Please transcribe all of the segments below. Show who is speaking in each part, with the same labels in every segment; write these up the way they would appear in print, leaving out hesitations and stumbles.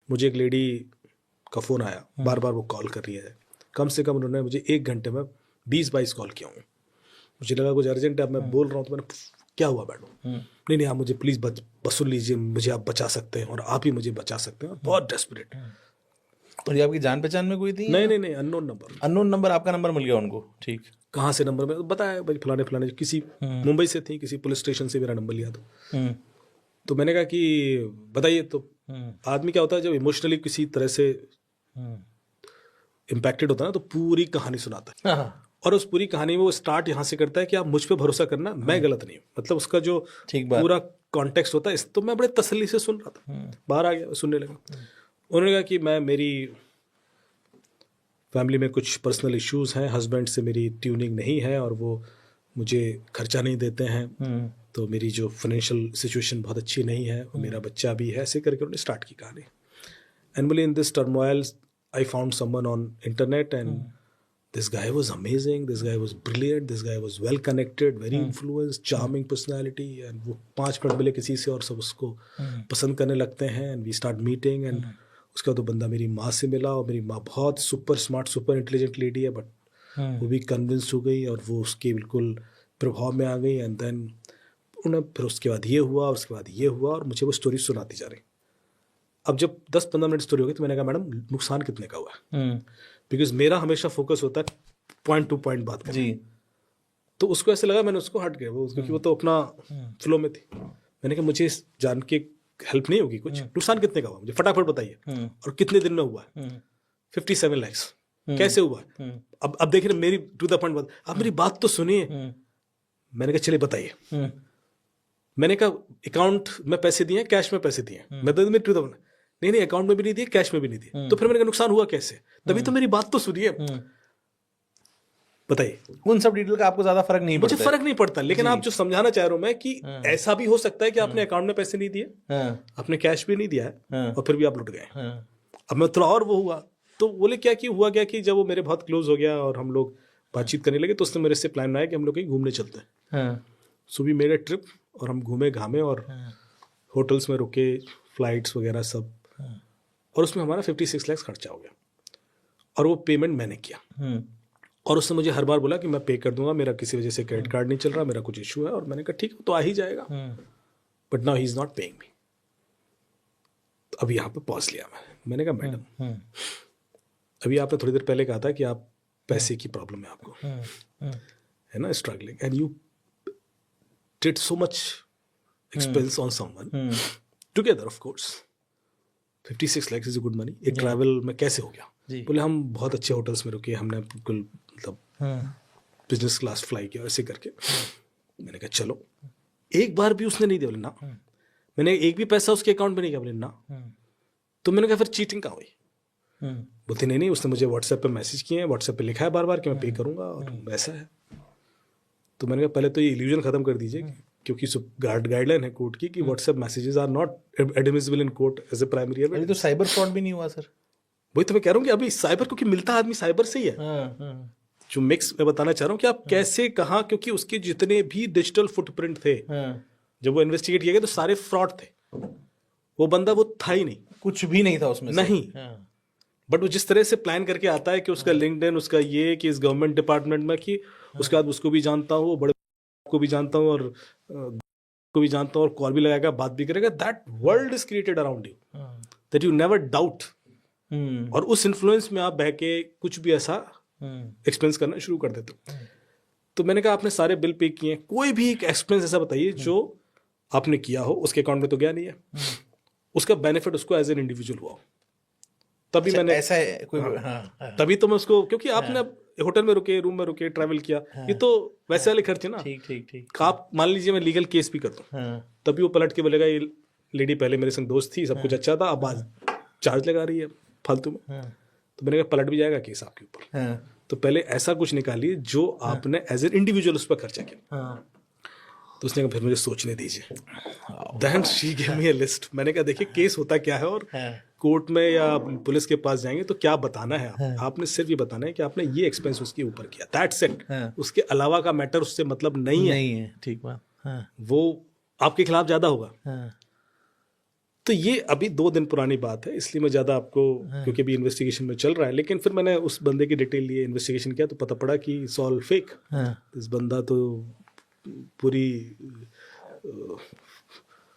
Speaker 1: मुझे एक लेडी का फ़ोन आया, बार बार वो कॉल कर रही है, कम से कम उन्होंने मुझे 1 घंटे में 20-22 कॉल किया हूँ। मुझे लगा कुछ अर्जेंट है, अब मैं बोल रहा हूँ तो मैंने क्या हुआ मैडम, नहीं नहीं आप मुझे प्लीज़ सुन लीजिए, मुझे आप बचा सकते हैं और आप ही मुझे बचा सकते हैं, बहुत डेस्परेट।
Speaker 2: और ये आपकी जान पहचान में कोई थी?
Speaker 1: नहीं, अननोन नंबर।
Speaker 2: अननोन नंबर, आपका नंबर मिल गया उनको? ठीक।
Speaker 1: कहाँ से नंबर में बताया भाई, फलाने फलाने किसी मुंबई से थी, किसी पुलिस स्टेशन से मेरा नंबर लिया था। तो मैंने कहा कि बताइए। तो आदमी क्या होता है जब इमोशनली किसी तरह से इम्पैक्टेड होता है ना, तो पूरी कहानी सुनाता है। और उस पूरी कहानी में वो स्टार्ट यहाँ से करता है कि आप मुझ पे भरोसा करना, मैं गलत नहीं हूँ, मतलब उसका जो पूरा कॉन्टेक्स्ट होता है। तो मैं बड़े तसल्ली से सुन रहा था, बाहर आ गया, सुनने लगा। उन्होंने कहा कि मेरी फैमिली में कुछ पर्सनल इश्यूज़ हैं, हस्बैंड से मेरी ट्यूनिंग नहीं है और वो मुझे खर्चा नहीं देते हैं, तो मेरी जो फाइनेंशियल सिचुएशन बहुत अच्छी नहीं है, और मेरा बच्चा भी है। ऐसे करके उन्होंने स्टार्ट की कहानी। एंड बोले in this turmoil I found someone on internet and this guy was amazing, this guy was brilliant, this guy was well connected, very influenced, charming personality, and वो 5 मिनट मिले किसी से और सब उसको पसंद करने लगते हैं। and we start meeting and उसके बाद तो बंदा मेरी माँ से मिला, और मेरी माँ बहुत super smart, super intelligent lady है, बट वो भी कन्विंस हो गई और वो उसके बिल्कुल प्रभाव में आ गई। एंड देन उन्हें फिर उसके बाद ये हुआ, उसके बाद ये हुआ, और मुझे वो स्टोरी सुनाती जा रही। अब जब 10-15 मिनट स्टोरी हो गई तो मैंने कहा मैडम नुकसान कितने का हुआ है, बिकॉज मेरा हमेशा फोकस होता है पॉइंट टू पॉइंट बात करना। तो उसको ऐसे लगा, मैंने उसको हट गया वो, क्योंकि वो तो अपना फ्लो में थी। मैंने कहा मुझे जान के हेल्प नहीं होगी कुछ, नुकसान कितने का हुआ मुझे फटाफट बताइए, और कितने दिन में हुआ है। 57 लाख कैसे हुआ है? अब देखिए मेरी टू द पॉइंट बात, आप मेरी बात तो सुनिए। मैंने कहा चलिए बताइए। मैंने कहा अकाउंट में पैसे दिए, कैश में पैसे दिए? मैं तो टू द पॉइंट, नहीं अकाउंट में भी नहीं दिए, कैश में भी नहीं दिए। तो फिर मैंने कहा नुकसान हुआ कैसे? तभी तो मेरी बात तो सुनिए, बताइए।
Speaker 2: उन सब डिटेल का आपको ज्यादा फर्क नहीं पड़ता?
Speaker 1: मुझे फर्क नहीं पड़ता, लेकिन आप जो समझाना चाह रहे हो मैं कि ऐसा भी हो सकता है कि आपने अकाउंट में पैसे नहीं दिए, आपने कैश भी नहीं दिया है, और फिर भी आप लुट गए। अब मैं थोड़ा और वो हुआ, तो बोले क्या कि हुआ क्या कि जब वो मेरे बहुत क्लोज हो गया और हम लोग बातचीत करने लगे, तो उसने मेरे से प्लान बनाया कि हम लोग कहीं घूमने चलते हैं। So we made a trip, और हम घूमे घामे और होटल्स में रुके, फ्लाइट्स वगैरह सब, और उसमें हमारा 56 लाख खर्चा हो गया। और वो पेमेंट मैंने किया, और उसने मुझे हर बार बोला कि मैं पे कर दूंगा, मेरा किसी वजह से क्रेडिट कार्ड नहीं चल रहा, मेरा कुछ इशू है। और मैंने कहा ठीक है, तो आ ही जाएगा, but now he is not paying me. अब यहाँ पे पॉज लिया मैंने कहा मैडम अभी आपने थोड़ी देर पहले कहा था कि आप पैसे की प्रॉब्लम है आपको, है ना, struggling, and you did so much expense on someone together, of course 56 lakh is a good money. एक ट्रैवल में कैसे हो गया? बोले हम बहुत अच्छे होटल्स में रुके, हमने बिल्कुल मतलब बिजनेस क्लास फ्लाई किया, ऐसे करके। मैंने कहा चलो, एक बार भी उसने नहीं दिया? बोले ना। मैंने एक भी पैसा उसके अकाउंट में नहीं किया? बोले ना। तो मैंने कहा फिर चीटिंग कहाँ हुई? बोलते नहीं उसने मुझे व्हाट्सएप पे मैसेज किए हैं, व्हाट्सएप पे लिखा है बार बार कि मैं पे करूंगा, और ऐसा है। तो मैंने कहा पहले तो ये इल्यूजन खत्म कर दीजिए, क्योंकि गाइडलाइन है कोर्ट की कि WhatsApp messages are not admissible in court as a primary evidence.
Speaker 2: तो साइबर फ्रॉड भी नहीं हुआ सर?
Speaker 1: वही तो मैं कह रहा हूँ कि अभी साइबर, क्योंकि मिलता आदमी साइबर से ही है। जो मिक्स मैं बताना चाह रहा हूँ कि आप कैसे कहाँ, क्योंकि उसके जितने भी डिजिटल फुटप्रिंट थे जब वो इन्वेस्टिगेट किया गया तो सारे फ्रॉड थे। वो बंदा वो था ही नहीं,
Speaker 2: कुछ भी नहीं था उसमें
Speaker 1: नहीं। बट वो जिस तरह से प्लान करके आता है कि उसका लिंक्डइन, उसका ये कि इस गवर्नमेंट डिपार्टमेंट में, कि उसके बाद उसको भी जानता हूँ, बड़े को भी जानता हूँ, और को भी जानता हूँ, और कॉल भी लगाएगा, बात भी करेगा। That world is created around you that you never doubt. और उस इन्फ्लुएंस में आप बह के कुछ भी ऐसा एक्सपेंस करना शुरू कर देते हो। तो मैंने कहा आपने सारे बिल पे किए, कोई भी एक एक्सपेंस ऐसा बताइए जो आपने किया हो, उसके अकाउंट में तो गया नहीं है, उसका बेनिफिट उसको एज एन इंडिविजुअल हुआ हो। तभी मैंने
Speaker 2: ऐसा है कोई,
Speaker 1: तभी तो मैं उसको, क्योंकि आपने होटल में रुके, रूम में रुके, ट्रैवल किया, ये तो वैसे वाले खर्चे ना।
Speaker 2: ठीक।
Speaker 1: आप मान लीजिए मैं लीगल केस भी कर दूं, तभी वो पलट के बोलेगा ये लेडी पहले मेरे संग दोस्त थी, सब कुछ अच्छा था, अब आज चार्ज लगा रही है फालतू में। तो मैंने कहा पलट भी जाएगा केस आपके ऊपर। तो पहले ऐसा कुछ निकालिए जो आपने एज एन इंडिविजुअल उस पर खर्चा किया। तो उसने कहा फिर मुझे सोचने दीजिए। Then she give me a list. मैंने कहा देखिए केस होता क्या है, और कोर्ट में या पुलिस के पास जाएंगे तो क्या बताना है आपने सिर्फ ये बताना है कि आपने ये एक्सपेंस उसके ऊपर किया, दैट्स इट। उसके अलावा का मैटर उससे मतलब नहीं है।
Speaker 2: ठीक बात।
Speaker 1: वो आपके खिलाफ ज्यादा होगा। तो ये अभी 2 दिन पुरानी बात है, इसलिए मैं ज़्यादा आपको, क्योंकि अभी इन्वेस्टिगेशन में चल रहा है, लेकिन फिर मैंने उस बंदे की डिटेल लिए, इन्वेस्टिगेशन किया तो पता पड़ा कि इट्स ऑल फेक। इस बंदा तो पूरी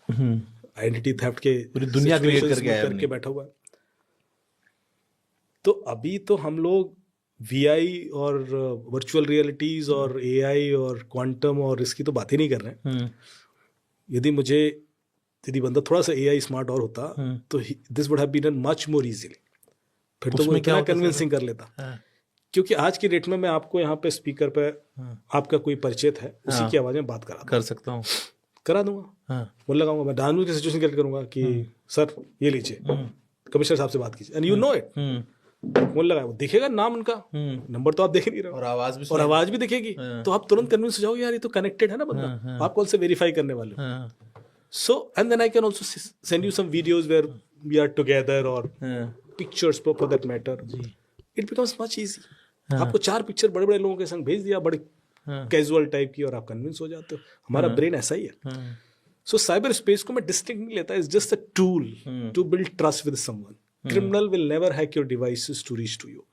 Speaker 1: आइडेंटिटी थेफ्ट के
Speaker 2: पूरी दुनिया क्रिएट
Speaker 1: situations
Speaker 2: करके
Speaker 1: करके बैठा हुआ है। तो अभी तो हम लोग VI और वर्चुअल रियलिटीज और AI और क्वांटम और इसकी तो बात ही नहीं कर रहे हैं। यदि बंदा थोड़ा सा AI स्मार्ट और होता तो this would have been done much more easily. फिर तो वो इतना कन्विंसिंग कर लेता। क्योंकि आज की डेट में मैं आपको यहाँ पे स्पीकर पे आपका कोई परिचित है, उसी की आवाज में बात कर
Speaker 2: सकता हूँ,
Speaker 1: करा दूंगा, बोल लगाऊंगा, मैं जानबूझ के सिचुएशन क्रिएट करूंगा कि सर ये लीजिए, कमिश्नर साहब से बात कीजिए, एंड यू नो इट, बोल लगाया, वो दिखेगा नाम उनका, नंबर तो आप देख नहीं रहे हो, और आवाज भी दिखेगी, तो आप तुरंत कन्विंस हो जाओगे यार ये तो कनेक्टेड है ना बंदा, आप कॉल से वेरीफाई करने वाले हो। So, and then I can also send you some videos where we are together or pictures for that matter. It becomes much easy. आपको 4 पिक्चर बड़े बड़े लोगों के संग भेज दिया, बड़े कैजुअल टाइप की, और आप कन्विंस हो जाते हो। हमारा ब्रेन ऐसा ही है। सो साइबर स्पेस को मैं डिस्टिंक्ट नहीं लेता, it's just a tool to build trust with someone. Criminal will never hack your devices to reach to you.